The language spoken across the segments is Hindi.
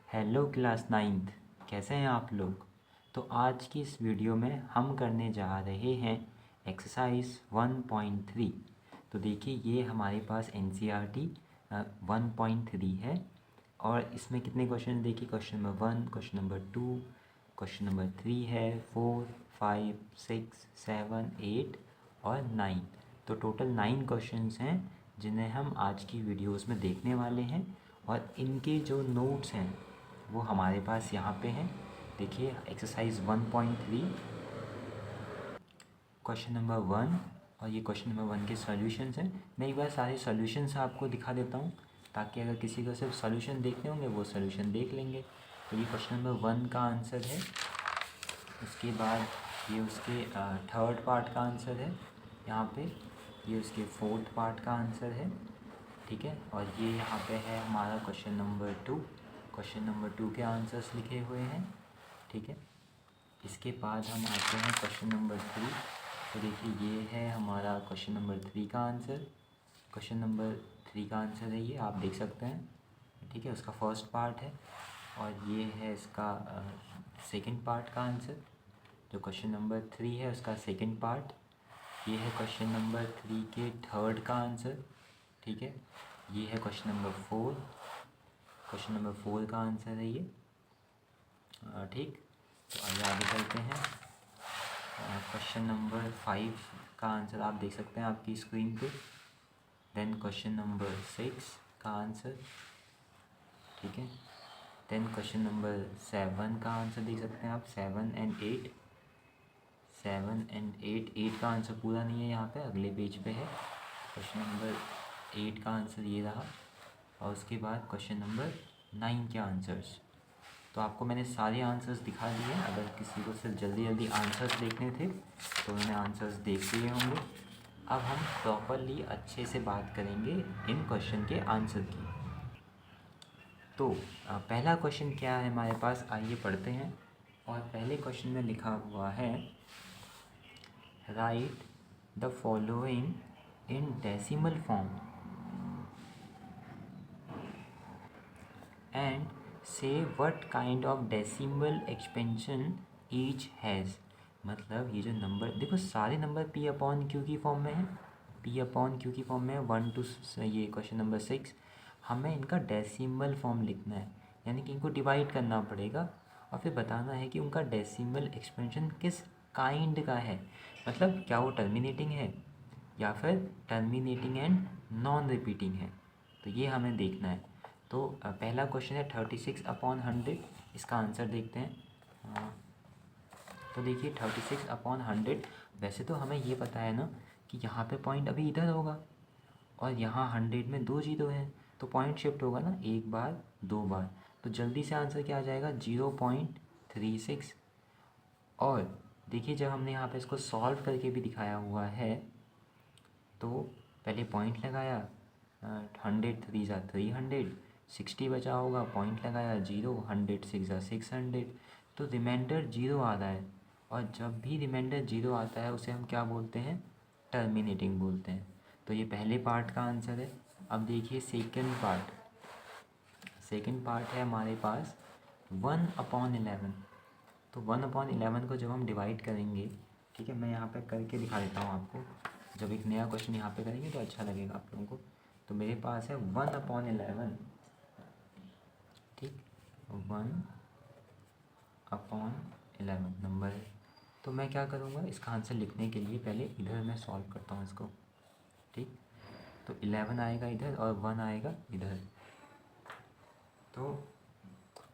हेलो क्लास नाइन्थ, कैसे हैं आप लोग। तो आज की इस वीडियो में हम करने जा रहे हैं एक्सरसाइज 1.3। तो देखिए ये हमारे पास NCERT 1.3 है और इसमें कितने क्वेश्चन देखिए, question number 1, question number 2, question number 3 है, 4, 5, 6, 7, 8 और 9। तो टोटल 9 क्वेश्चंस हैं जिन्हें हम आज की वीडियोस में देखने वाले हैं और इनके जो नोट्स हैं वो हमारे पास यहाँ पे हैं। देखिए एक्सरसाइज 1.3 क्वेश्चन नंबर 1 और ये क्वेश्चन नंबर 1 के सॉल्यूशंस हैं। मैं एक बार सारे सॉल्यूशंस आपको दिखा देता हूँ ताकि अगर किसी को सिर्फ सॉल्यूशन देखने होंगे वो सॉल्यूशन देख लेंगे। तो ये क्वेश्चन नंबर 1 का आंसर है। उसके बाद ये उसके थर्ड पार्ट का आंसर है यहाँ पे, ये उसके फोर्थ पार्ट का आंसर है, ठीक है। और ये यहाँ पे है हमारा क्वेश्चन नंबर 2, क्वेश्चन नंबर 2 के आंसर्स लिखे हुए हैं, ठीक है। इसके बाद हम आते हैं क्वेश्चन नंबर 3। तो देखिए ये है हमारा क्वेश्चन नंबर 3 का आंसर। क्वेश्चन नंबर 3 का आंसर है, ये आप देख सकते हैं, ठीक है। उसका फर्स्ट पार्ट है और ये है इसका सेकंड पार्ट का आंसर। जो क्वेश्चन नंबर 3 है उसका सेकंड पार्ट, ये है क्वेश्चन नंबर 3 के थर्ड का आंसर, ठीक है। ये है क्वेश्चन नंबर 4, क्वेश्चन नंबर 4 का आंसर है ये, ठीक। तो आइए आगे चलते हैं। क्वेश्चन नंबर 5 का आंसर आप देख सकते हैं आपकी स्क्रीन पे। देन क्वेश्चन नंबर 6 का आंसर, ठीक है। देन क्वेश्चन नंबर 7 का आंसर देख सकते हैं आप, 7 एंड 8, 7 एंड 8, 8 का आंसर पूरा नहीं है यहाँ पे, अगले पेज पे है। क्वेश्चन नंबर 8 का आंसर ये रहा और उसके बाद क्वेश्चन नंबर 9 के आंसर्स। तो आपको मैंने सारे आंसर्स दिखा दिए। अगर किसी को सिर्फ जल्दी जल्दी आंसर्स देखने थे तो उन्होंने आंसर्स देख लिए होंगे। अब हम प्रॉपरली अच्छे से बात करेंगे इन क्वेश्चन के आंसर की। तो पहला क्वेश्चन क्या है हमारे पास, आइए पढ़ते हैं। और पहले क्वेश्चन में लिखा हुआ है, write the following in decimal form and say what kind of decimal expansion each has. मतलब ये जो नंबर देखो, सारे नंबर पी अपॉन क्यू की फॉर्म में है, पी अपॉन क्यू की फॉर्म में है, 1 to ये क्वेश्चन नंबर 6। हमें इनका डेसिमल फॉर्म लिखना है, यानी कि इनको डिवाइड करना पड़ेगा और फिर बताना है कि उनका डेसिमल एक्सपेंशन किस काइंड का है। मतलब क्या वो टर्मिनेटिंग है या फिर टर्मिनेटिंग एंड नॉन रिपीटिंग है, तो ये हमें देखना है। तो पहला क्वेश्चन है 36/100, इसका आंसर देखते हैं। तो देखिए 36/100, वैसे तो हमें ये पता है ना कि यहाँ पे पॉइंट अभी इधर होगा और यहाँ 100 में 2 जीरो हैं, तो पॉइंट शिफ्ट होगा ना, एक बार 2 बार। तो जल्दी से आंसर क्या आ जाएगा, 0.36। और देखिए जब हमने यहाँ पे इसको सॉल्व करके भी दिखाया हुआ है तो पहले पॉइंट लगाया, 100 3 ज़ा 300, 60 बचा होगा, पॉइंट लगाया 0, 100 6 ज़ा 600, तो रिमाइंडर 0 आ रहा है। और जब भी रिमाइंडर 0 आता है उसे हम क्या बोलते हैं, टर्मिनेटिंग बोलते हैं। तो ये पहले पार्ट का आंसर है। अब देखिए सेकंड पार्ट, सेकंड पार्ट है हमारे पास 1/11। तो 1/11 को जब हम डिवाइड करेंगे, ठीक है, मैं यहाँ पे करके दिखा देता हूँ आपको। जब एक नया क्वेश्चन यहाँ पे करेंगे तो अच्छा लगेगा आप लोगों को। तो मेरे पास है 1/11, ठीक, 1/11 नंबर है। तो मैं क्या करूँगा, इसका आंसर लिखने के लिए पहले इधर मैं सॉल्व करता हूँ इसको, ठीक। तो 11 आएगा इधर और 1 आएगा इधर। तो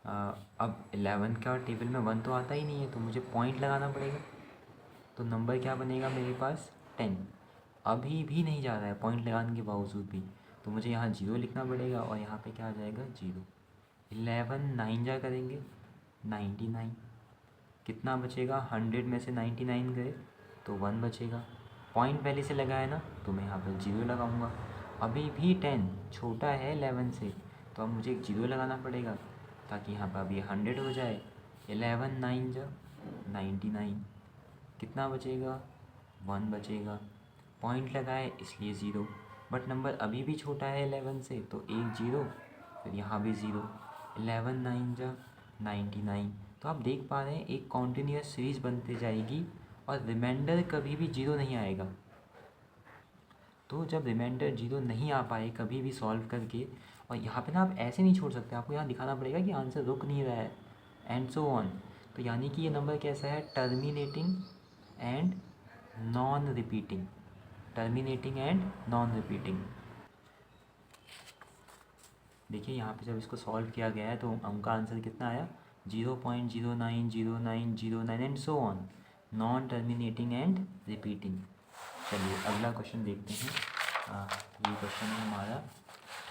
अब 11 का टेबल में 1 तो आता ही नहीं है, तो मुझे पॉइंट लगाना पड़ेगा। तो नंबर क्या बनेगा मेरे पास, 10। अभी भी नहीं जा रहा है पॉइंट लगाने के बावजूद भी, तो मुझे यहाँ 0 लिखना पड़ेगा और यहाँ पे क्या आ जाएगा, 0। 11 9 जा करेंगे 99, कितना बचेगा, 100 में से 99 गए तो 1 बचेगा। पॉइंट पहले से लगाया ना, तो मैं यहाँ पर 0 लगाऊंगा। अभी भी 10 छोटा है 11 से, तो अब मुझे एक 0 लगाना पड़ेगा ताकि यहाँ पर अभी 100 हो जाए। 11 9 जा 99, कितना बचेगा, 1 बचेगा। पॉइंट लगाए इसलिए 0, बट नंबर अभी भी छोटा है 11 से, तो एक 0, फिर यहाँ भी 0, 11 9 जा 99। तो आप देख पा रहे हैं एक कॉन्टीन्यूअस सीरीज बनती जाएगी और रिमाइंडर कभी भी जीरो नहीं आएगा। तो जब रिमाइंडर जीरो नहीं आ पाए कभी भी सॉल्व करके, और यहाँ पे ना आप ऐसे नहीं छोड़ सकते, आपको यहाँ दिखाना पड़ेगा कि आंसर रुक नहीं रहा है एंड सो ऑन। तो यानी कि ये नंबर कैसा है, terminating and non repeating, terminating and non repeating. देखिए यहाँ पे जब इसको सॉल्व किया गया है तो उनका आंसर कितना आया, 0.090909 and so on, non terminating and repeating. चलिए अगला क्वेश्चन देखते हैं। ये क्वेश्चन है हमारा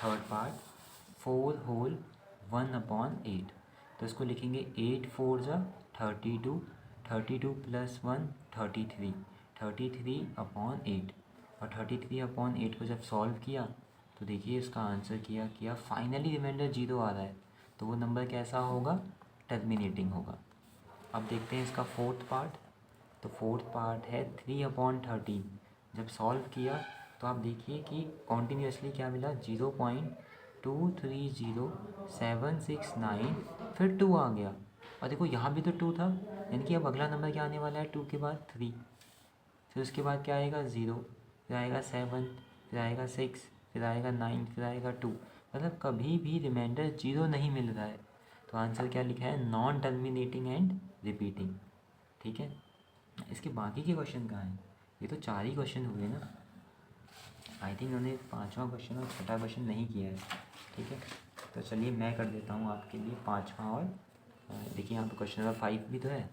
थर्ड पार्ट, 4 होल 1/8। तो इसको लिखेंगे 8 4 जा 32, 32 + 1 33, 33/8। और 33/8 को जब सॉल्व किया तो देखिए इसका आंसर किया फाइनली रिमाइंडर जीरो आ रहा है, तो वो नंबर कैसा होगा, टर्मिनेटिंग होगा। अब देखते हैं इसका फोर्थ पार्ट। तो फोर्थ पार्ट है 3/13। जब सॉल्व किया तो आप देखिए कि कॉन्टीन्यूसली क्या मिला, 0.230769, फिर 2 आ गया। और देखो यहाँ भी तो 2 था, यानी कि अब अगला नंबर क्या आने वाला है, 2 के बाद 3, फिर उसके बाद क्या आएगा 0, फिर आएगा 7, फिर आएगा 6, फिर आएगा 9, फिर आएगा 2। मतलब कभी भी रिमाइंडर जीरो नहीं मिल रहा है। तो आंसर क्या लिखा है, नॉन टर्मिनेटिंग एंड रिपीटिंग। ठीक है, इसके बाकी के क्वेश्चन कहाँ हैं, ये तो 4 ही क्वेश्चन हुए ना। आई थिंक उन्होंने 5वां क्वेश्चन और 6ठा क्वेश्चन नहीं किया है। ठीक है, तो चलिए मैं कर देता हूँ आपके लिए 5वां। और देखिए यहाँ पे क्वेश्चन नंबर 5 भी तो है,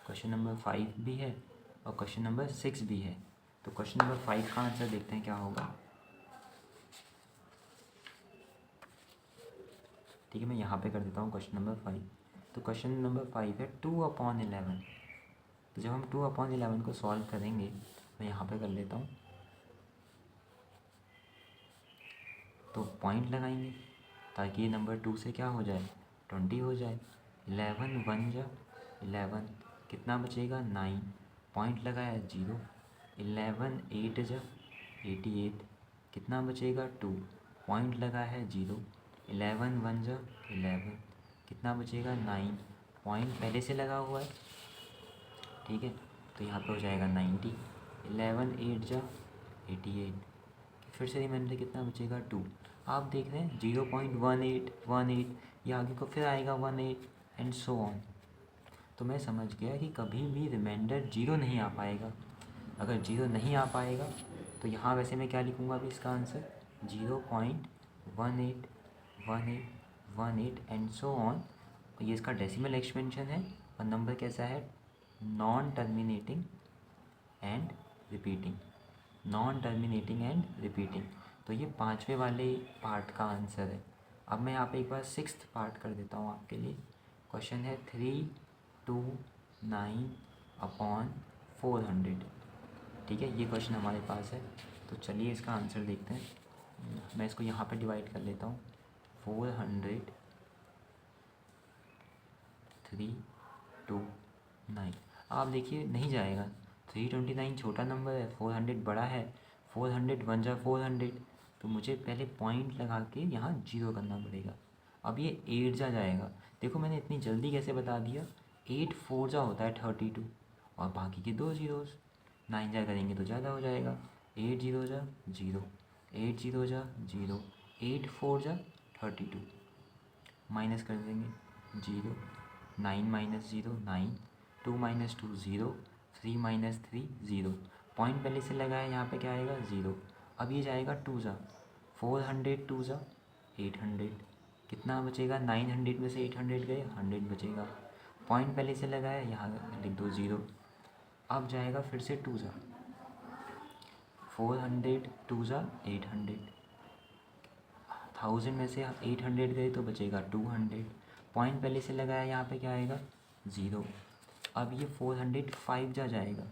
क्वेश्चन नंबर 5 भी है और क्वेश्चन नंबर 6 भी है। तो क्वेश्चन नंबर 5 का आंसर देखते हैं क्या होगा। ठीक है, मैं यहाँ पे कर देता हूँ क्वेश्चन नंबर 5। तो क्वेश्चन नंबर 5 है 2/11। तो जब हम 2/11 को सॉल्व करेंगे, मैं यहाँ पे कर लेता हूँ, तो पॉइंट लगाएंगे ताकि ये नंबर 2 से क्या हो जाए, 20 हो जाए। 11 1 जा 11, कितना बचेगा 9, पॉइंट लगाया 0। 11 8 जा 88, कितना बचेगा 2, पॉइंट लगाया है 0। 11 1 जा 11, कितना बचेगा 9, पॉइंट पहले से लगा हुआ है। ठीक है, तो यहाँ पे हो जाएगा 90। 11 8 जा 88, फिर से रिमाइंडर कितना बचेगा 2। आप देख रहे हैं 0.1818, ये आगे को फिर आएगा 18 एंड सो ऑन। तो मैं समझ गया कि कभी भी रिमाइंडर जीरो नहीं आ पाएगा। अगर जीरो नहीं आ पाएगा तो यहाँ वैसे मैं क्या लिखूँगा अभी इसका आंसर, 0.181818 एंड सो ऑन। ये इसका डेसिमल एक्सपेंशन है और नंबर कैसा है, non terminating and repeating, non terminating and repeating. तो ये 5वें वाले पार्ट का आंसर है। अब मैं यहाँ पे एक बार 6th पार्ट कर देता हूँ आपके लिए। क्वेश्चन है 329/400। ठीक है, ये क्वेश्चन हमारे पास है। तो चलिए इसका आंसर देखते हैं। मैं इसको यहाँ पे डिवाइड कर लेता हूँ, 400 329। आप देखिए नहीं जाएगा, 329 छोटा नंबर है, 400 बड़ा है। 400 1 जा 400, तो मुझे पहले पॉइंट लगा के यहाँ जीरो करना पड़ेगा। अब ये 8 जा जाएगा, देखो मैंने इतनी जल्दी कैसे बता दिया। 8 4 जा होता है 32 और बाकी के 2 जीरोस, 9 जा करेंगे तो ज़्यादा हो जाएगा। 8 0 जा 0, 8 0 जा 0, 8 4 जा 32, माइनस कर देंगे 0, 9 - 0 9, 2 - 2 0, 3 - 3 0। पॉइंट पहले से लगा है, यहाँ पे क्या आएगा 0। अब ये जाएगा 2 जा 400, 2 जा 800, कितना बचेगा, 900 में से 800 गए 100 बचेगा। पॉइंट पहले से लगा है, यहाँ लिख दो 0। अब जाएगा फिर से 2 जा 400, 2 जा 800, 1000 में से 800 गए तो बचेगा 200। पॉइंट पहले से लगाया, यहाँ पे क्या आएगा 0। अब ये 405 जा जाएगा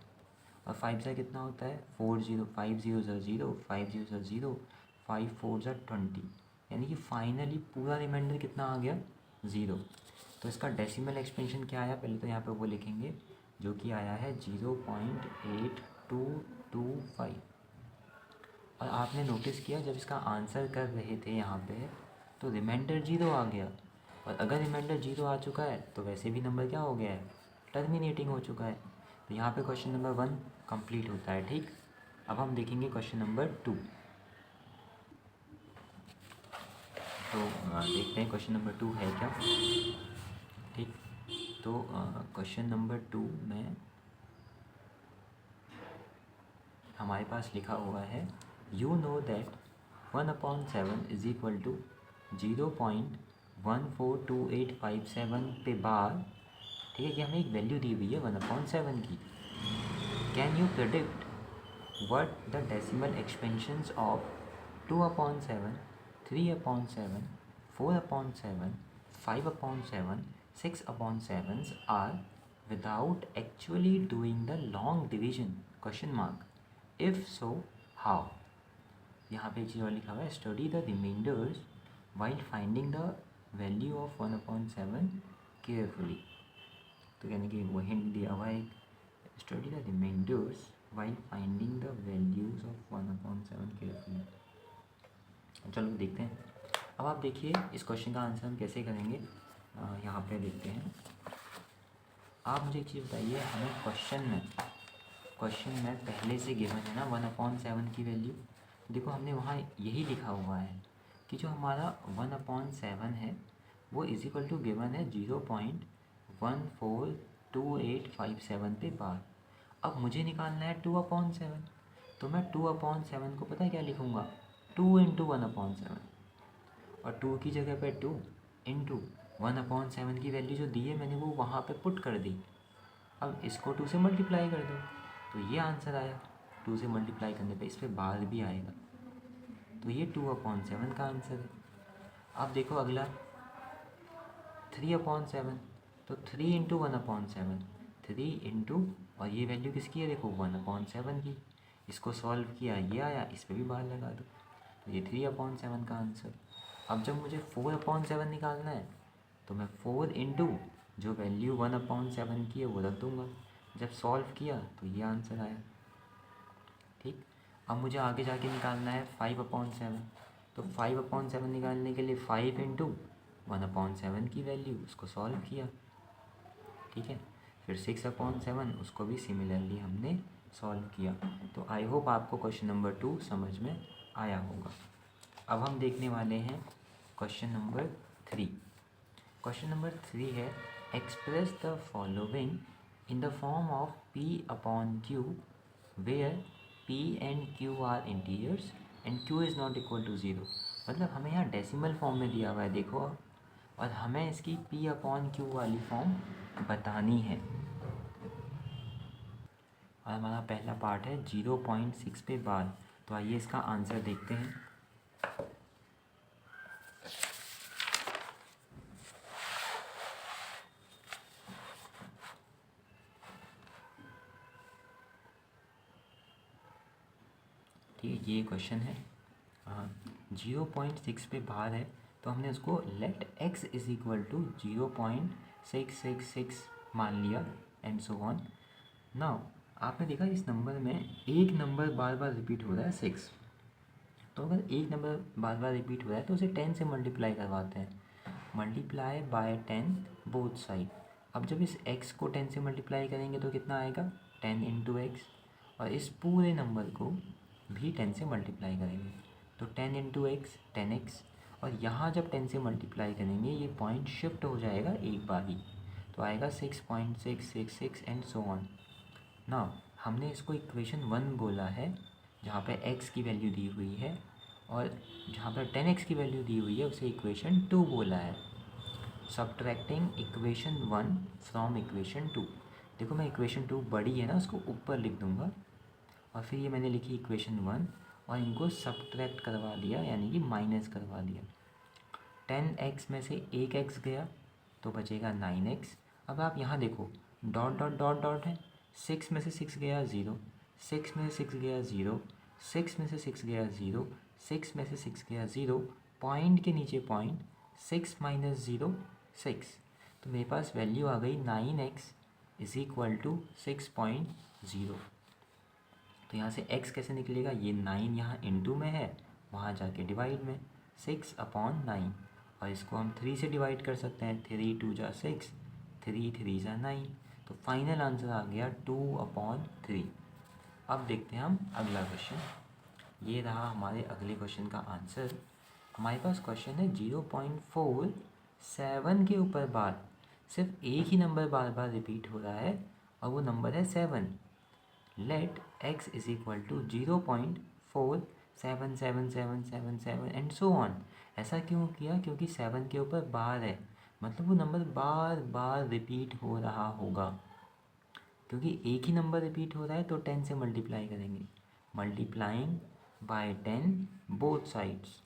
और 5 जा कितना होता है 40, 5 0 जा 0, 5 0 जा 0, 5 4 जा 20, यानी कि फाइनली पूरा रिमाइंडर कितना आ गया 0। तो इसका डेसिमल एक्सपेंशन क्या आया, पहले तो यहाँ पे वो लिखेंगे जो कि आया है 0.8225। और आपने नोटिस किया जब इसका आंसर कर रहे थे यहाँ पे तो रिमाइंडर जीरो आ गया, और अगर रिमाइंडर 0 आ चुका है तो वैसे भी नंबर क्या हो गया है, टर्मिनेटिंग हो चुका है। तो यहाँ पे क्वेश्चन नंबर 1 कंप्लीट होता है। ठीक, अब हम देखेंगे क्वेश्चन नंबर 2। तो देखते हैं क्वेश्चन नंबर 2 है क्या। ठीक, तो क्वेश्चन नंबर 2 में हमारे पास लिखा हुआ है, you know that 1/7 is equal to 0.142857 पे बार। ठीक है, कि हमें एक वैल्यू दी हुई है 1/7 की। Can you predict what the decimal expansions of 2/7, 3/7, 4/7, 5/7, 6/7 are without actually doing the long division? Question mark. If so, how? यहाँ पे एक चीज़ और लिखा हुआ है, study the reminders while finding the value of 1/7 carefully. तो यानी कि वो हिंट दिया हुआ है, study the reminders while finding the values of 1/7 carefully। चलो देखते हैं। अब आप देखिए इस क्वेश्चन का आंसर हम कैसे करेंगे, यहाँ पे देखते हैं। आप मुझे एक चीज़ बताइए, हमें क्वेश्चन में पहले से गिवन है ना 1/7 की वैल्यू। देखो हमने वहाँ यही लिखा हुआ है कि जो हमारा 1/7 है वो इज इक्वल टू गिवन है 0.142857 पे बार। अब मुझे निकालना है 2/7, तो मैं 2/7 को पता है क्या लिखूँगा, 2 इंटू 1/7, और 2 की जगह पे 2 इंटू 1/7 की वैल्यू जो दी है मैंने वो वहाँ पे पुट कर दी। अब इसको 2 से मल्टीप्लाई कर दो तो ये आंसर आया। 2 से मल्टीप्लाई करने पे इस पर बार भी आएगा, तो ये 2/7 का आंसर है। अब देखो अगला 3/7, तो 3 इंटू 1/7, 3 इंटू, और ये वैल्यू किसकी है देखो 1/7 की। इसको सॉल्व किया, ये आया, इस पर भी बार लगा दो, तो ये 3/7 का आंसर। अब जब मुझे 4/7 निकालना है तो मैं 4 इंटू जो वैल्यू 1/7 की है वो रख दूँगा। जब सॉल्व किया तो ये आंसर आया। ठीक, अब मुझे आगे जाके निकालना है 5/7, तो 5/7 निकालने के लिए 5 इंटू 1/7 की वैल्यू, उसको सॉल्व किया। ठीक है, फिर 6/7, उसको भी सिमिलरली हमने सॉल्व किया। तो आई होप आपको क्वेश्चन नंबर 2 समझ में आया होगा। अब हम देखने वाले हैं क्वेश्चन नंबर 3। क्वेश्चन नंबर 3 है, express the following in the form of P/Q where P and Q are integers and Q is not equal to 0। मतलब हमें यहाँ डेसिमल फॉर्म में दिया हुआ है देखो, और हमें इसकी P/Q वाली फॉर्म बतानी है। और हमारा पहला पार्ट है 0.6 पे बार। तो आइए इसका आंसर देखते हैं। ठीक है, ये क्वेश्चन है, 0.6 पे बार है, तो हमने उसको let x is equal to 0.666 मान लिया एंड सो ऑन। नाउ आपने देखा इस नंबर में एक नंबर बार बार रिपीट हो रहा है 6, तो अगर एक नंबर बार बार रिपीट हो रहा है तो उसे 10 से मल्टीप्लाई करवाते हैं, मल्टीप्लाई बाय 10 बोथ साइड। अब जब इस x को 10 से मल्टीप्लाई करेंगे तो कितना आएगा 10 इंटू एक्स, और इस पूरे नंबर को भी 10 से मल्टीप्लाई करेंगे तो 10 इंटू एक्स 10x, और यहाँ जब 10 से मल्टीप्लाई करेंगे ये पॉइंट शिफ्ट हो जाएगा एक बार ही, तो आएगा 6.666 एंड सो ऑन। ना हमने इसको इक्वेशन 1 बोला है जहाँ पे x की वैल्यू दी हुई है, और जहाँ पर 10x की वैल्यू दी हुई है उसे इक्वेशन 2 बोला है। Subtracting equation 1 from equation 2। देखो मैं इक्वेशन 2 बड़ी है ना उसको ऊपर लिख दूँगा, और फिर ये मैंने लिखी इक्वेशन 1 और इनको सब्ट्रैक्ट करवा दिया यानी कि माइनस करवा दिया। 10x में से एक x गया तो बचेगा 9x। अब आप यहाँ देखो डॉट डॉट डॉट डॉट है, 6 में से 6 गया 0, 6 में से 6 गया 0, 6 में से 6 गया 0, 6 में से 6 गया 0, पॉइंट के नीचे पॉइंट, 6 माइनस 0 6, तो मेरे पास वैल्यू आ गई 9x इज इक्वल टू 6.0। तो यहाँ से x कैसे निकलेगा, ये 9 यहाँ इंटू में है, वहाँ जाके डिवाइड में 6/9, और इसको हम 3 से डिवाइड कर सकते हैं। 3 2 जा 6, 3 3 जा 9। तो फाइनल आंसर आ गया 2/3। अब देखते हैं हम अगला क्वेश्चन। ये रहा हमारे अगले क्वेश्चन का आंसर। हमारे पास क्वेश्चन है 0.47 के ऊपर बार सिर्फ एक ही नंबर बार बार रिपीट हो रहा है और वो नंबर है 7। Let x is equal to 0.477777 and so on. ऐसा क्यों किया? क्योंकि 7 के ऊपर बार है, मतलब वो नंबर बार बार रिपीट हो रहा होगा। क्योंकि एक ही नंबर रिपीट हो रहा है तो 10 से मल्टीप्लाई करेंगे, मल्टीप्लाइंग बाय 10 बोथ साइड्स।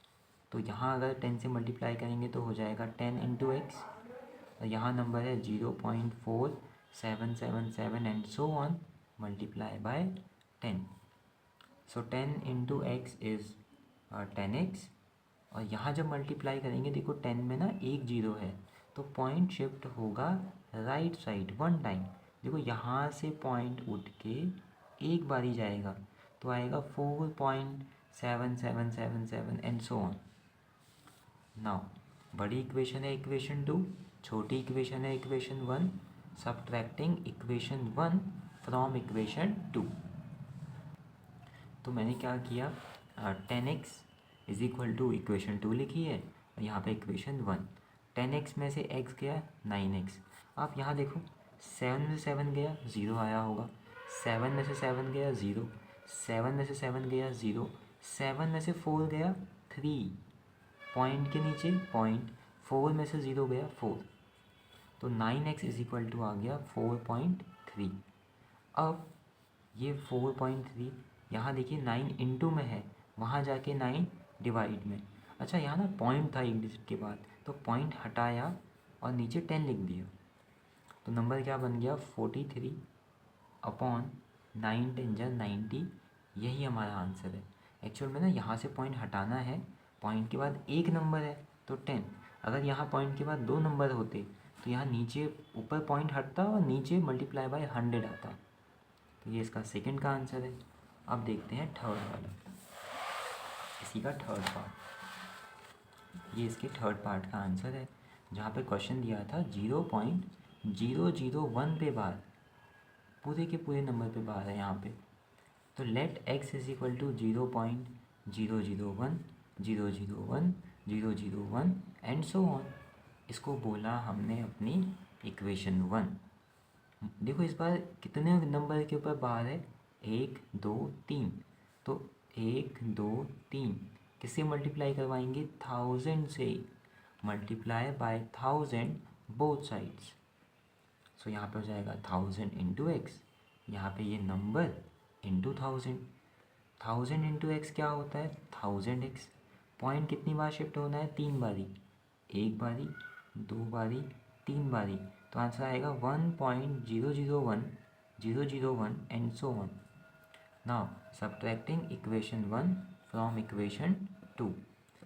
तो यहाँ अगर 10 से मल्टीप्लाई करेंगे तो हो जाएगा 10 इंटू एक्स, और यहाँ नंबर है 0.4777 and so on multiply by 10। So 10 into x is 10x। और यहाँ जब मल्टीप्लाई करेंगे, देखो 10 में ना एक जीरो है तो पॉइंट शिफ्ट होगा राइट साइड 1 टाइम। देखो यहाँ से पॉइंट उठ के एक बारी जाएगा तो आएगा 4.7777 एंड सो ऑन। नाउ बड़ी इक्वेशन है इक्वेशन 2, छोटी इक्वेशन है equation 1। Subtracting equation 1 from equation 2। तो मैंने क्या किया, 10x is equal two equation 2 लिखी है और यहाँ पे इक्वेशन 1। 10x में से x गया 9x। आप यहाँ देखो 7 में से 7 गया 0 आया होगा, 7 में से 7 गया 0, 7 में से 7 गया 0, 7 में से 4 गया 3, पॉइंट के नीचे पॉइंट, 4 में से 0 गया 4। तो 9x इज इक्वल टू आ गया 4.3। अब ये 4.3 यहाँ देखिए 9 इंटू में है, वहाँ जाके 9 डिवाइड में। अच्छा यहाँ ना पॉइंट था एक डिजिट के बाद, तो पॉइंट हटाया और नीचे 10 लिख दिया। तो नंबर क्या बन गया 43 अपॉन 9 10 जा 90। यही हमारा आंसर है। एक्चुअल में ना यहाँ से पॉइंट हटाना है, पॉइंट के बाद एक नंबर है तो 10। अगर यहाँ पॉइंट के बाद 2 नंबर होते तो यहाँ नीचे ऊपर पॉइंट हटता और नीचे मल्टीप्लाई बाय 100 आता। तो ये इसका सेकंड का आंसर है। अब देखते हैं थर्ड वाला, इसी का थर्ड पार्ट। ये इसके थर्ड पार्ट का आंसर है, जहाँ पे क्वेश्चन दिया था 0.001 पे बार, पूरे के पूरे नंबर पे बार है यहाँ पे। तो let x is equal to 0.001 001 001 and so on. इसको बोला हमने अपनी इक्वेशन 1। देखो इस बार कितने नंबर के ऊपर बार है, 1 2 3। तो 1 2 3 किससे मल्टीप्लाई करवाएंगे, 1000 से। Multiply by 1000 both sides. So यहाँ पे हो जाएगा 1000 इंटू एक्स, यहाँ पे ये नंबर इंटू 1000। 1000 इंटू एक्स क्या होता है 1000x। पॉइंट कितनी बार शिफ्ट होना है, 3 बारी, 1 बारी 2 बारी 3 बारी। तो आंसर आएगा 1.001 001 and so on. Now subtracting equation 1 from equation 2।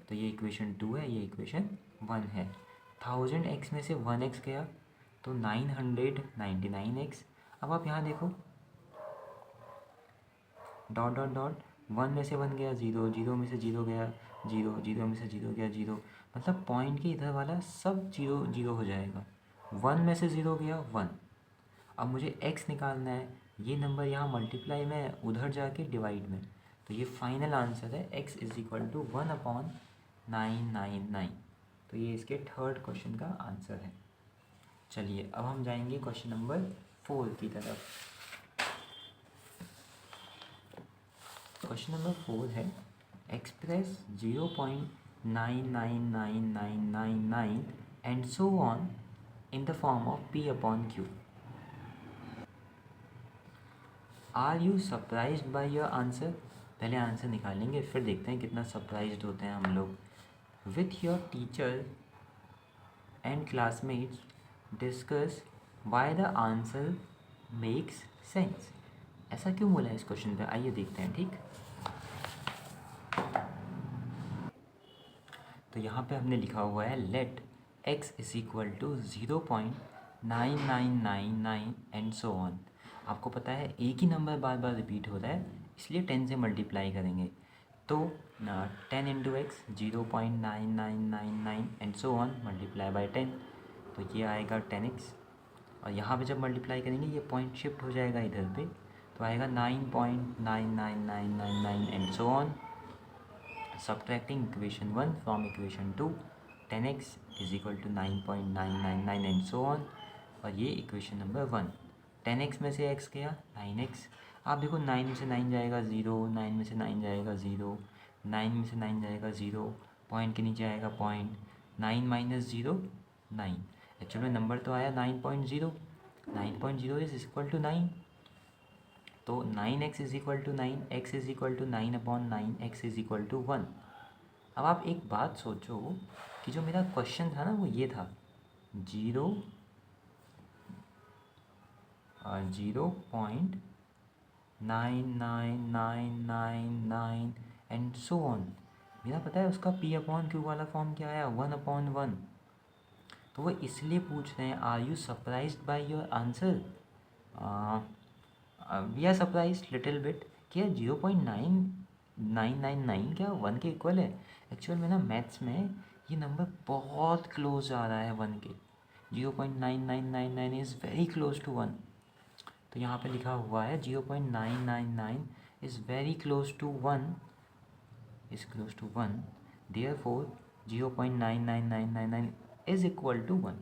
तो ये इक्वेशन 2 है, ये इक्वेशन 1 है। 1000x में से 1x गया तो 999x। अब आप यहाँ देखो डॉट डॉट डॉट, 1 में से 1 गया 0, 0 में से 0 गया 0, 0 में से 0 गया 0, मतलब पॉइंट के इधर वाला सब 0 0 हो जाएगा। 1 में से 0 गया 1। अब मुझे x निकालना है, ये नंबर यहाँ मल्टीप्लाई में, उधर जाके डिवाइड में। तो ये फाइनल आंसर है x इज इक्वल टू 1/999। तो ये इसके थर्ड क्वेश्चन का आंसर है। चलिए अब हम जाएंगे क्वेश्चन नंबर 4 की तरफ। क्वेश्चन नंबर 4 है express 0.999999 and so on in the form of p/q। Are you surprised by your answer. पहले आंसर निकालेंगे फिर देखते हैं कितना सरप्राइज्ड होते हैं हम लोग। With your teacher and classmates discuss why the answer makes sense. ऐसा क्यों बोला है इस क्वेश्चन पे, आइए देखते हैं। ठीक, तो यहाँ पे हमने लिखा हुआ है let x is equal to 0.9999 and so on. आपको पता है एक ही नंबर बार बार रिपीट हो रहा है, इसलिए 10 से मल्टीप्लाई करेंगे। तो 10 into x 0.9999 and so on multiply by 10, तो ये आएगा 10x। और यहाँ पे जब मल्टीप्लाई करेंगे ये पॉइंट शिफ्ट हो जाएगा इधर पे, तो आएगा 9.99999 and so on. Subtracting equation 1 from equation 2, 10x is equal to 9.999 and so on. और ये इक्वेशन नंबर 1। 10x में से x गया 9x। आप देखो 9 में से 9 जाएगा 0, 9 में से 9 जाएगा 0, 9 में से 9 जाएगा 0, पॉइंट के नीचे आएगा पॉइंट, 9 माइनस 0 9। एक्चुअल में नंबर तो आया 9.0, 9.0 इज इक्वल टू 9। तो 9x is equal to 9, x is equal to 9/9, x is equal to 1। अब आप एक बात सोचो कि जो मेरा क्वेश्चन था ना वो ये था 0.99999 एंड सो ऑन। मेरा पता है उसका P/Q वाला फॉर्म क्या आया 1/1। तो वो इसलिए पूछ रहे हैं are you surprised by your answer. We are surprise little bit कि यार 0.9999 क्या 1 के इक्वल है। एक्चुअल में ना मैथ्स में ये नंबर बहुत क्लोज आ रहा है 1 के। 0.9999 इज़ वेरी क्लोज टू 1। तो यहाँ पे लिखा हुआ है 0.999 is very close to 1, is close to 1, therefore 0.99999 is equal to 1।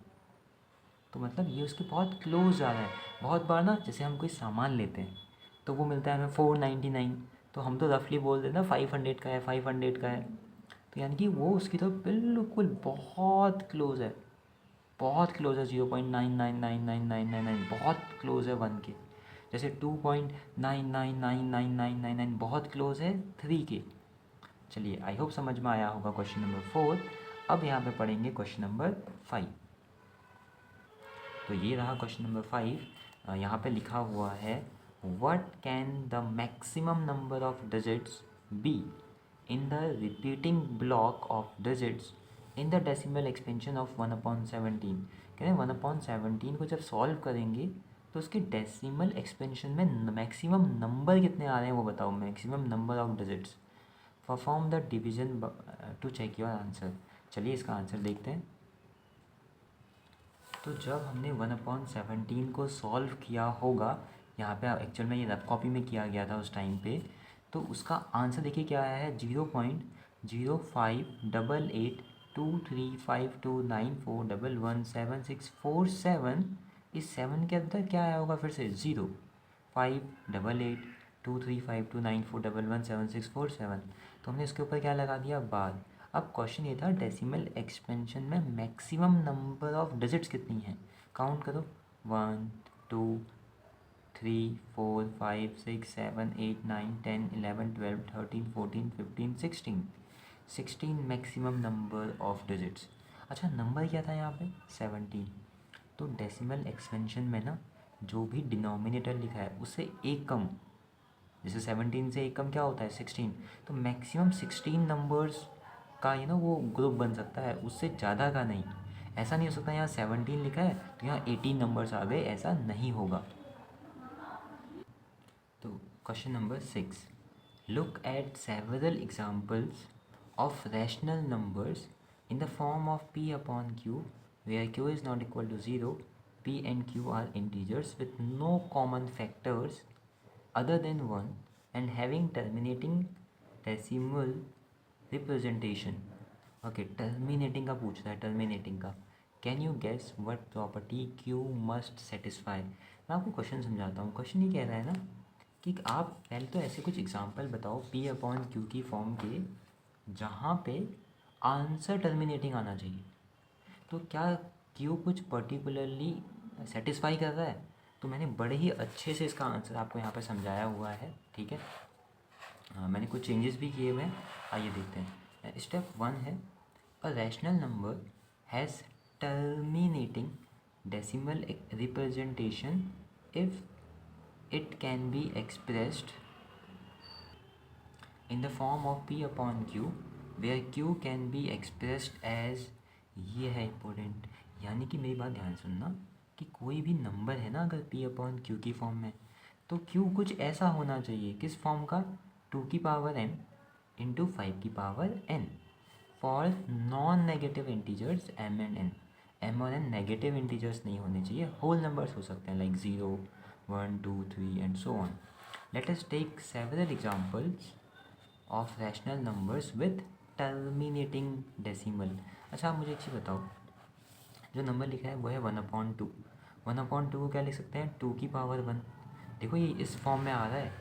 तो मतलब ये उसके बहुत क्लोज आ रहा है। बहुत बार ना जैसे हम कोई सामान लेते हैं तो वो मिलता है हमें 499, तो हम तो रफली बोल देते हैं 500 का है, 500 का है। तो यानी कि वो उसकी तो बिल्कुल बहुत क्लोज है, बहुत क्लोज है 0.9999999, बहुत क्लोज है 1 के। जैसे 2.9999999 बहुत क्लोज है 3 के। चलिए आई होप समझ में आया होगा क्वेश्चन नंबर 4। अब यहाँ पे पढ़ेंगे क्वेश्चन नंबर 5। तो ये रहा क्वेश्चन नंबर 5। यहाँ पे लिखा हुआ है what can the maximum number of digits be in the repeating block of digits in the decimal expansion of 1/17। कहते हैं 1/17 को जब सॉल्व करेंगे तो उसके डेसिमल एक्सपेंशन में मैक्सिमम नंबर कितने आ रहे हैं वो बताओ, maximum number of digits. Perform the division to check your answer. चलिए इसका आंसर देखते हैं। तो जब हमने 1/17 को सॉल्व किया होगा, यहाँ पे एक्चुअल में ये रफ कॉपी में किया गया था उस टाइम पे, तो उसका आंसर देखिए क्या आया है 0.0588235294117647। इस 7 के अंदर क्या आया होगा फिर से 0.58835294117647। तो हमने इसके ऊपर क्या लगा दिया बाद। अब क्वेश्चन ये था डेसिमल एक्सपेंशन में मैक्सिमम नंबर ऑफ डिजिट्स कितनी हैं, काउंट करो 1 2 3 4 5 6 7 8 9 10 11 12 13 14 15 16 मैक्सिमम नंबर ऑफ डिजिट्स। अच्छा नंबर क्या था यहाँ पे 17। तो डेसिमल एक्सपेंशन में ना जो भी डिनोमिनेटर लिखा है उससे एक कम, जैसे 17 से एक कम क्या होता है 16, तो मैक्सिमम 16 नंबर्स का ये ना वो ग्रुप बन सकता है, उससे ज़्यादा का नहीं। ऐसा नहीं हो सकता यहाँ 17 लिखा है तो यहाँ 18 नंबर्स आ गए, ऐसा नहीं होगा। तो question number 6, look at several examples of rational numbers in the form of P/Q where Q is not equal to 0, P and Q are integers with no common factors other than 1 and having terminating decimal representation। Okay terminating का पूछ रहा है, टर्मिनेटिंग का। Can you guess what property Q must satisfy. मैं आपको क्वेश्चन समझाता हूँ। क्वेश्चन ये कह रहा है ना कि आप पहले तो ऐसे कुछ एग्जांपल बताओ P/Q की फॉर्म के जहाँ पे आंसर टर्मिनेटिंग आना चाहिए। तो क्या Q कुछ पर्टिकुलरली सेटिस्फाई कर रहा है। तो मैंने बड़े ही अच्छे से इसका आंसर आपको यहाँ पे समझाया हुआ है, ठीक है। मैंने कुछ चेंजेस भी किए हुए हैं, आइए देखते हैं। स्टेप 1 है a rational number has terminating decimal representation if it can be expressed in the form of P/Q where Q can be expressed as, ये है इम्पोर्टेंट। यानी कि मेरी बात ध्यान सुनना कि कोई भी नंबर है ना अगर P/Q की फॉर्म में, तो Q कुछ ऐसा होना चाहिए किस फॉर्म का 2 की पावर n इंटू 5 की power n for non negative integers m and n। m और n नेगेटिव इंटीजर्स नहीं होने चाहिए, होल नंबर्स हो सकते हैं like 0, 1, 2, 3 and so on. Let us take several examples of rational numbers with terminating decimal. अच्छा आप मुझे एक चीज़ बताओ, जो नंबर लिखा है वो है 1/2। 1/2 को क्या लिख सकते हैं, 2 की पावर 1। देखो ये इस फॉर्म में आ रहा है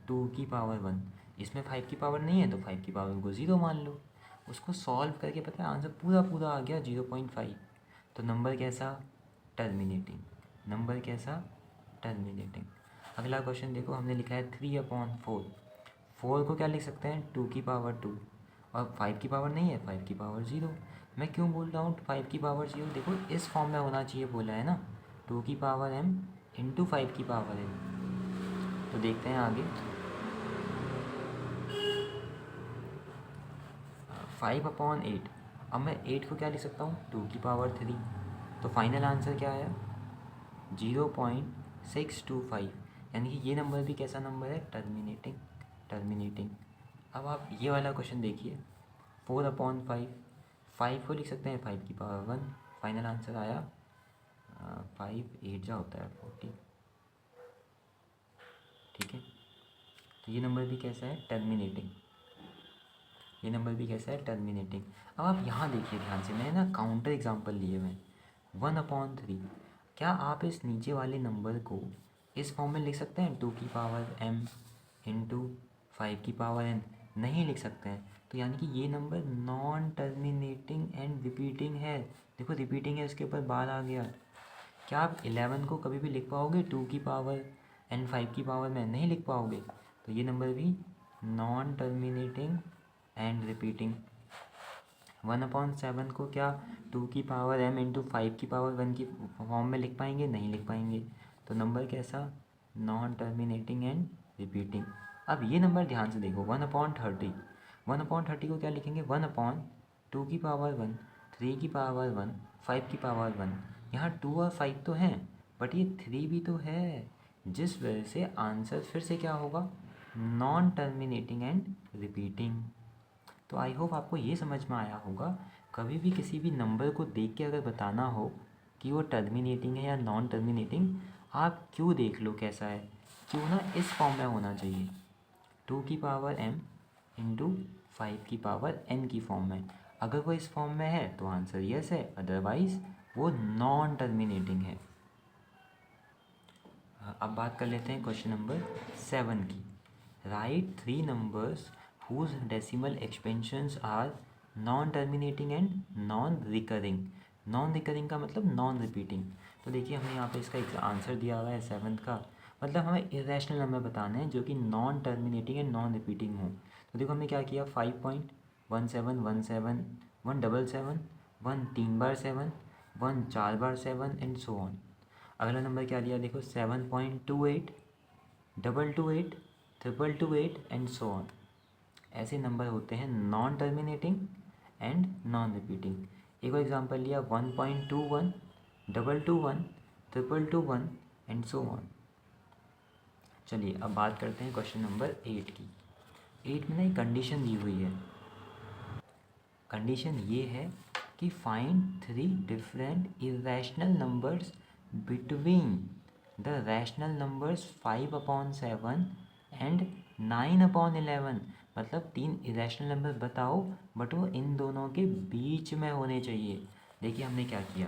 2 की पावर 1, इसमें 5 की पावर नहीं है तो 5 की पावर को 0 मान लो। उसको सॉल्व करके पता है आंसर पूरा पूरा आ गया 0.5। तो नंबर कैसा, टर्मिनेटिंग। नंबर कैसा, टर्मिनेटिंग। अगला क्वेश्चन देखो, हमने लिखा है 3/4। 4 को क्या लिख सकते हैं, 2 की पावर 2, और 5 की पावर नहीं है, 5 की पावर 0। मैं क्यों बोल रहा हूँ 5 की पावर 0, देखो इस फॉर्म में होना चाहिए बोला है ना, 2 की पावर m इंटू 5 की पावर n। तो देखते हैं आगे, 5/8। अब मैं 8 को क्या लिख सकता हूँ, 2 की पावर 3। तो फाइनल आंसर क्या आया, 0.625। यानी कि ये नंबर भी कैसा नंबर है, टर्मिनेटिंग। टर्मिनेटिंग। अब आप ये वाला क्वेश्चन देखिए, 4/5। 5 को लिख सकते हैं 5 की पावर 1। फाइनल आंसर आया 5 8 जा होता है 40। ठीक है, तो ये नंबर भी कैसा है, टर्मिनेटिंग। ये नंबर भी कैसा है, टर्मिनेटिंग। अब आप यहाँ देखिए ध्यान से, मैंने ना काउंटर एग्जांपल लिए हुए हैं। 1/3। क्या आप इस नीचे वाले नंबर को इस फॉर्म में लिख सकते हैं, 2 की पावर m इंटू 5 की पावर n? नहीं लिख सकते हैं। तो यानी कि ये number non terminating and repeating है। देखो रिपीटिंग है, इसके ऊपर बार आ गया। क्या आप 11 को कभी भी लिख पाओगे 2 की पावर n 5 की पावर में, नहीं लिख पाओगे। तो ये नंबर भी नॉन टर्मिनेटिंग एंड रिपीटिंग। 1/7 को क्या 2 की पावर m इंटू 5 की पावर 1 की फॉर्म में लिख पाएंगे, नहीं लिख पाएंगे। तो नंबर कैसा, नॉन टर्मिनेटिंग एंड रिपीटिंग। अब ये नंबर ध्यान से देखो, 1/30। 1/30 को क्या लिखेंगे, 1/2 की पावर 1, 3 की पावर 1, 5 की पावर 1। यहाँ 2 और 5 तो हैं, बट ये 3 भी तो है, जिस वजह से आंसर फिर से क्या होगा, नॉन टर्मिनेटिंग एंड रिपीटिंग। तो आई होप आपको ये समझ में आया होगा, कभी भी किसी भी नंबर को देख के अगर बताना हो कि वो टर्मिनेटिंग है या नॉन टर्मिनेटिंग, आप क्यों देख लो कैसा है, क्यों ना इस फॉर्म में होना चाहिए, 2 की पावर m इंटू 5 की पावर n की फॉर्म में। अगर वो इस फॉर्म में है तो आंसर यस है, अदरवाइज वो नॉन टर्मिनेटिंग है। अब बात कर लेते हैं क्वेश्चन नंबर 7 की। Right 3 numbers whose decimal expansions are non terminating and non recurring. Non recurring का मतलब नॉन रिपीटिंग। तो देखिए हमें यहाँ पे इसका आंसर दिया हुआ है 7 का, मतलब हमें इरेशनल नंबर बताने हैं जो कि non terminating and non repeating हो। तो देखो हमने क्या किया, 5.1717, 177, 1 3 बार 7, 1 4 बार 7 एंड सो ऑन। अगला नंबर क्या लिया, देखो 7.28, 228, 228 एंड सो ऑन। ऐसे नंबर होते हैं non terminating and non repeating. एक और एग्जांपल लिया 1.21, 221, 221 एंड सो ऑन। चलिए अब बात करते हैं क्वेश्चन नंबर 8 की। 8 में ना एक कंडीशन दी हुई है। कंडीशन ये है कि find 3 different irrational numbers between the rational numbers 5/7 and 9/11। मतलब 3 इरेशनल नंबर बताओ, बट वो इन दोनों के बीच में होने चाहिए। देखिए हमने क्या किया,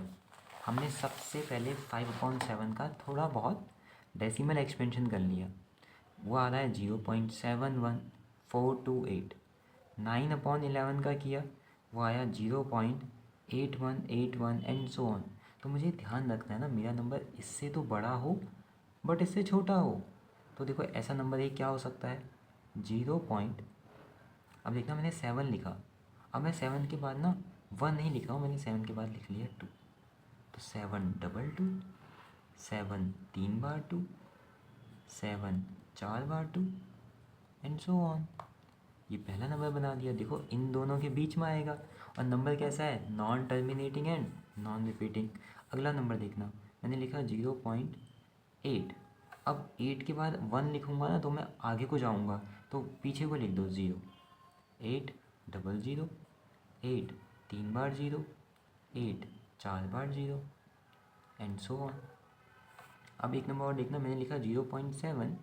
हमने सबसे पहले 5/7 का थोड़ा बहुत डेसिमल एक्सपेंशन कर लिया, वो आ रहा है 0.71428। 9/11 का किया, वो आया 0.8181 एंड सो ऑन। तो मुझे ध्यान रखना है ना, मेरा नंबर इससे तो बड़ा हो बट इससे छोटा हो। तो देखो ऐसा नंबर एक क्या हो सकता है, 0 पॉइंट, अब देखना मैंने 7 लिखा, अब मैं 7 के बाद ना 1 नहीं लिख रहा हूँ, मैंने 7 के बाद लिख लिया 2। तो 722, 7 3 बार 2, 7 4 बार 2 एंड सो ऑन। ये पहला नंबर बना दिया, देखो इन दोनों के बीच में आएगा, और नंबर कैसा है, non terminating and non repeating. अगला नंबर देखना, मैंने लिखा 0.8। अब 8 के बाद 1 लिखूँगा ना तो मैं आगे को जाऊँगा, तो पीछे को लिख दो 0। 8 double zero, 8 3 bar zero, 8 4 bar zero and so on. अब एक नंबर और देखना, मैंने लिखा 0.7,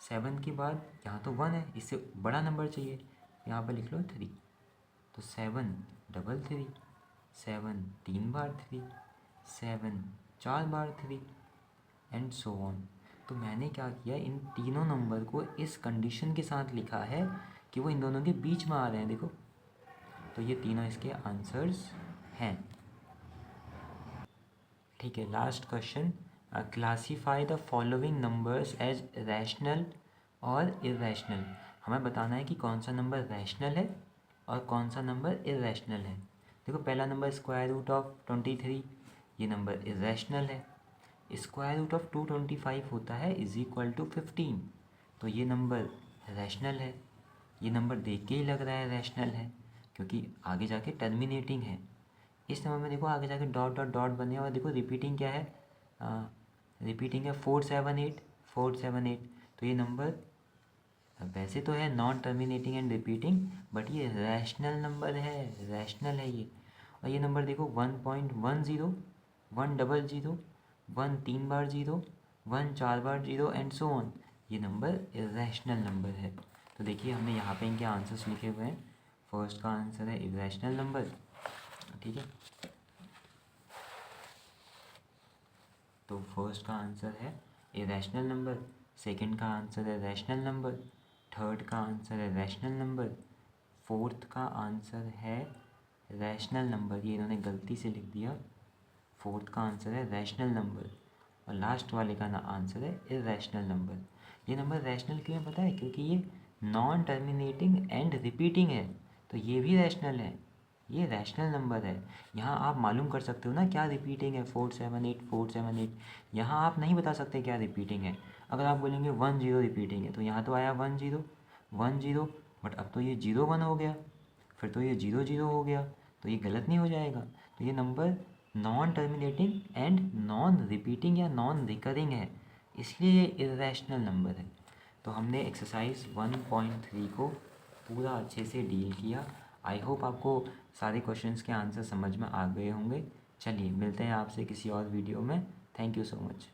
7 के बाद यहाँ तो 1 है, इससे बड़ा नंबर चाहिए, यहाँ पर लिख लो 3। तो 7 double 3, 7 3 bar 3, 7 4 bar 3 and so on. तो मैंने क्या किया, इन तीनों नंबर को इस कंडीशन के साथ लिखा है कि वो इन दोनों के बीच में आ रहे हैं, देखो। तो ये तीनों इसके आंसर्स हैं। ठीक है, last question, classify the following numbers as rational और इरेशनल। हमें बताना है कि कौन सा नंबर रैशनल है और कौन सा नंबर इरेशनल है। देखो, पहला नंबर स्क्वायर रूट ऑफ 23, ये नंबर इरेशनल है। स्क्वायर रूट ऑफ 225 होता है इज इक्वल टू 15, तो ये नंबर रैशनल है। ये नंबर देख के ही लग रहा है रैशनल है, क्योंकि आगे जाके टर्मिनेटिंग है। इस नंबर में देखो आगे जाके डॉट डॉट डॉट बने, और देखो रिपीटिंग क्या है, रिपीटिंग है 478, 478। तो ये नंबर वैसे तो है non terminating and repeating, but ये रैशनल नंबर है, रैशनल है ये। और ये नंबर देखो 1.10, 1 double zero, 1 3 bar zero, 1 4 bar zero and so on. ये नंबर इरेशनल नंबर है। तो देखिए हमने यहाँ पे इनके आंसर्स लिखे हुए हैं। फर्स्ट का आंसर है इरेशनल नंबर, ठीक है। तो फर्स्ट का आंसर है इरेशनल नंबर, सेकंड का आंसर है रैशनल नंबर, थर्ड का आंसर है रैशनल नंबर, फोर्थ का आंसर है रैशनल नंबर, ये इन्होंने गलती से लिख दिया। फोर्थ का आंसर है रैशनल नंबर, और लास्ट वाले का ना आंसर है इरेशनल नंबर। ये नंबर रैशनल क्यों है पता है, क्योंकि ये नॉन टर्मिनेटिंग एंड रिपीटिंग है, तो ये भी रैशनल है, ये रैशनल नंबर है। यहाँ आप मालूम कर सकते हो ना क्या रिपीटिंग है, 478, 478। यहाँ आप नहीं बता सकते क्या रिपीटिंग है। अगर आप बोलेंगे 10 रिपीटिंग है, तो यहाँ तो आया 10, बट अब तो ये 01 हो गया, फिर तो ये 00 हो गया, तो ये गलत नहीं हो जाएगा। तो ये number non terminating and non repeating या नॉन रिकरिंग है, इसलिए ये इरेशनल नंबर है। तो हमने एक्सरसाइज 1.3 को पूरा अच्छे से डील किया। आई होप आपको सारे क्वेश्चंस के आंसर समझ में आ गए होंगे। चलिए मिलते हैं आपसे किसी और वीडियो में। Thank you so much.